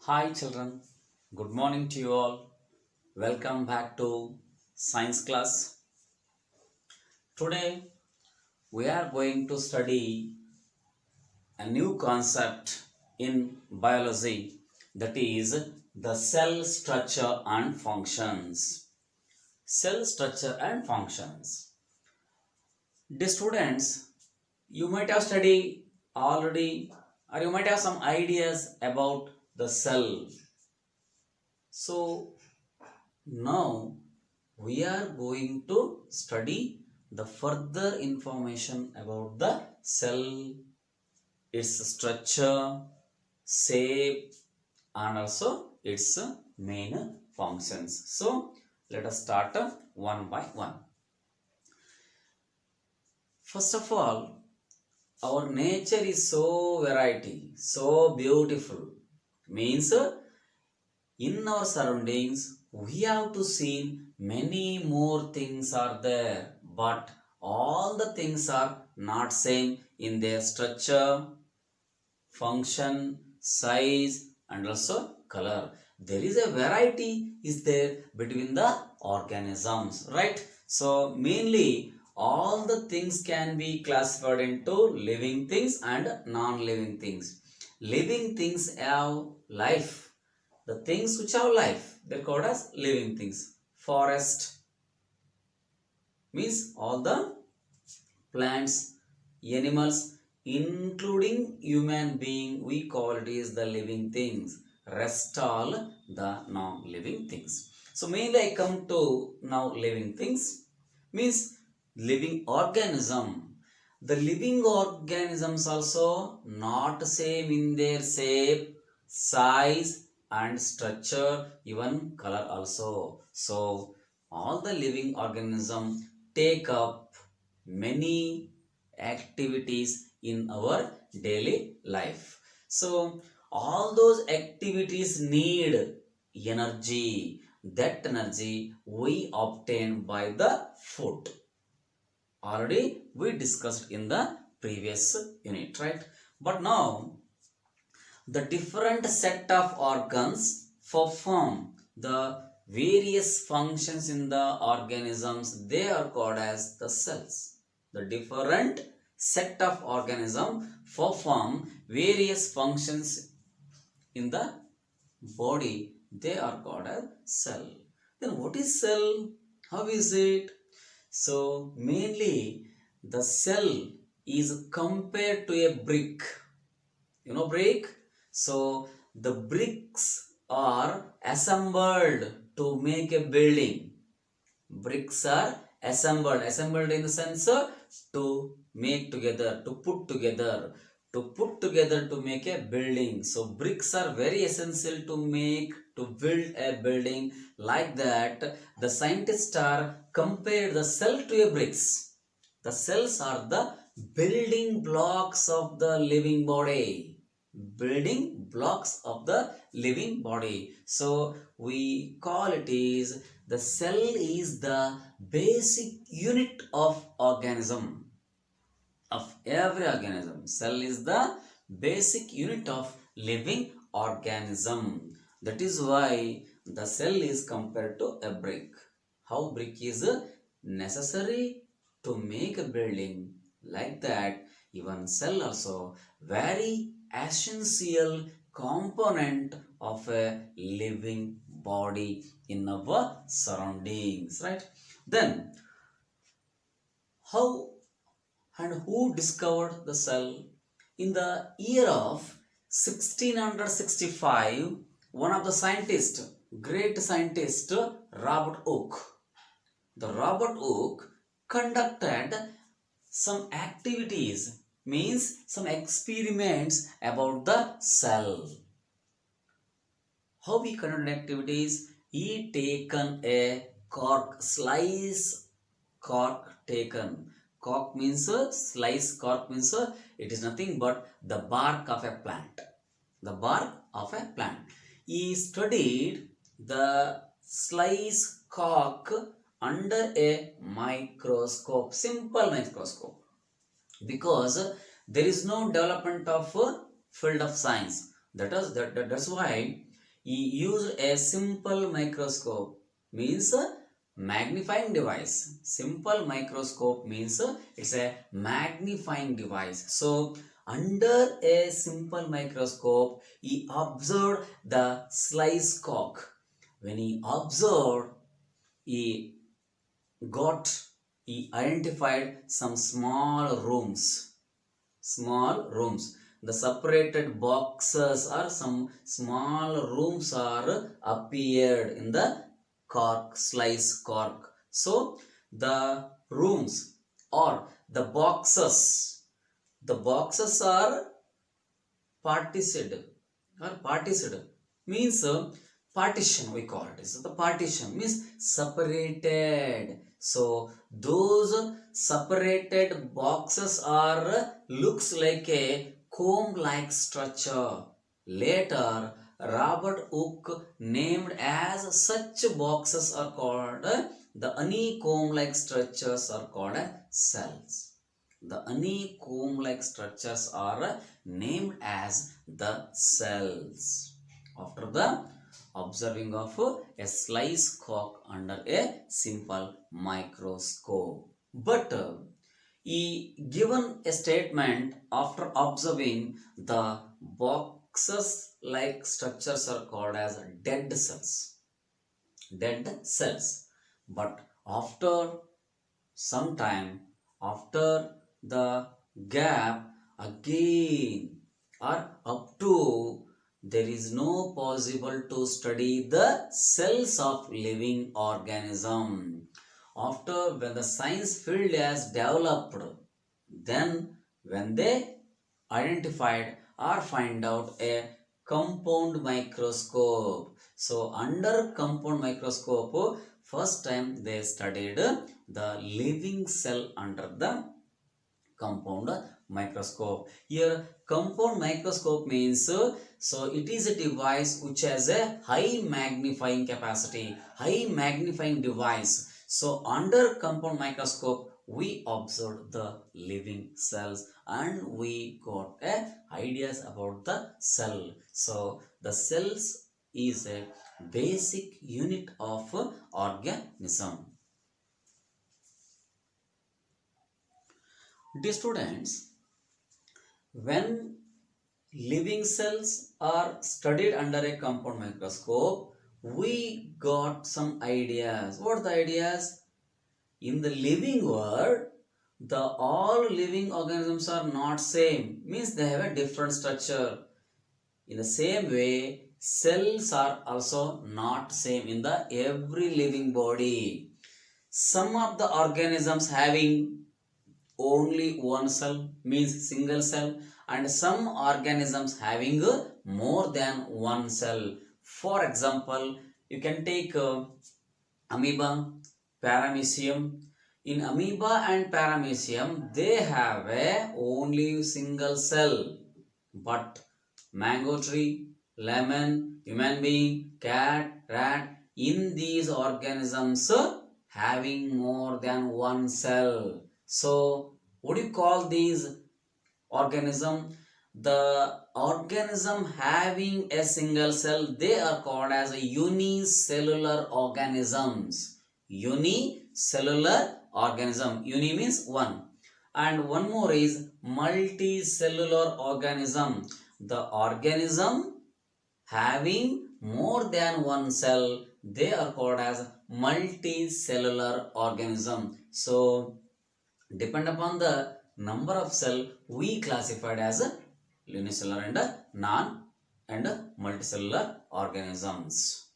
Hi children, good morning to you all. Welcome back to science class. Today we are going to study a new concept in biology, that is the cell structure and functions. Cell structure and functions. Dear students, you might have studied already, or you might have some ideas about the cell. So now we are going to study the further information about the cell, its structure, shape, and also its main functions. So let us start one by one. First of all, our nature is so variety, so beautiful. Means in our surroundings we have to see many more things are there, but all the things are not same in their structure, function, size, and also color. There is a variety is there between the organisms, right? So mainly all the things can be classified into living things and non-living things. Living things have life. The things which have life, they're called as living things. Forest means all the plants, animals, including human being, we call it is the living things. Rest all the non-living things. So mainly I come to now living things means living organism. The living organisms also not same in their shape, size, and structure, even color also. So all the living organism take up many activities in our daily life. So all those activities need energy. That energy we obtain by the food. Already we discussed in the previous unit, right? But now the different set of organs perform the various functions in the organisms. They are called as the cells. The different set of organism perform various functions in the body. They are called as cell. Then what is cell? How is it? So mainly the cell is compared to a brick. You know brick? So the bricks are assembled to make a building. Bricks are assembled in the sense to make together, to make a building. So bricks are very essential to build a building. Like that, the scientists are compared the cell to a bricks. The cells are the building blocks of the living body. Building blocks of the living body. So we call it is the cell is the basic unit of organism, of every organism. Cell is the basic unit of living organism. That is why the cell is compared to a brick. How brick is necessary to make a building, like that even cell also very essential component of a living body in our surroundings, right? Then how and who discovered the cell? In the year of 1665, one of the scientists, great scientist, Robert Hooke. The Robert Hooke conducted some activities, means some experiments about the cell. How he conducted activities? He taken a cork, slice cork taken. Cork means slice. Cork means it is nothing but the bark of a plant. The bark of a plant. He studied the slice cork under a microscope, simple microscope, because there is no development of field of science. That's why he used a simple microscope, means a magnifying device. Simple microscope means it's a magnifying device. So under a simple microscope, he observed the slice cock. When he observed, he he identified some small rooms. The separated boxes or some small rooms are appeared in the slice cork. So the rooms or the boxes are particid means partition, we call it. So the partition means separated. So those separated boxes are looks like a comb like structure. Later Robert Hooke named as such boxes are called the honeycomb like structures are called cells. The honeycomb like structures are named as the cells after the observing of a slice cock under a simple microscope. But he given a statement after observing the boxes like structures are called as dead cells. Dead cells. But after some time, after the gap again or up to, there is no possible to study the cells of living organism. After when the science field has developed, then when they identified or find out a compound microscope. So under compound microscope, first time they studied the living cell under the compound microscope. Here compound microscope means so it is a device which has a high magnifying capacity, high magnifying device. So under compound microscope we observed the living cells and we got ideas about the cell. So the cells is a basic unit of organism. Dear students, when living cells are studied under a compound microscope, we got some ideas. What are the ideas? In the living world, the all living organisms are not same, means they have a different structure. In the same way, cells are also not same in the every living body. Some of the organisms having only one cell, means single cell, and some organisms having more than one cell. For example, you can take amoeba, paramecium. In amoeba and paramecium, they have a only single cell. But mango tree, lemon, human being, cat, rat, in these organisms having more than one cell. So what do you call these organism? The organism having a single cell, they are called as unicellular organisms. Unicellular organism. Uni means one. And one more is multicellular organism. The organism having more than one cell, they are called as multicellular organism. So depend upon the number of cell, we classified as a unicellular and non and multicellular organisms.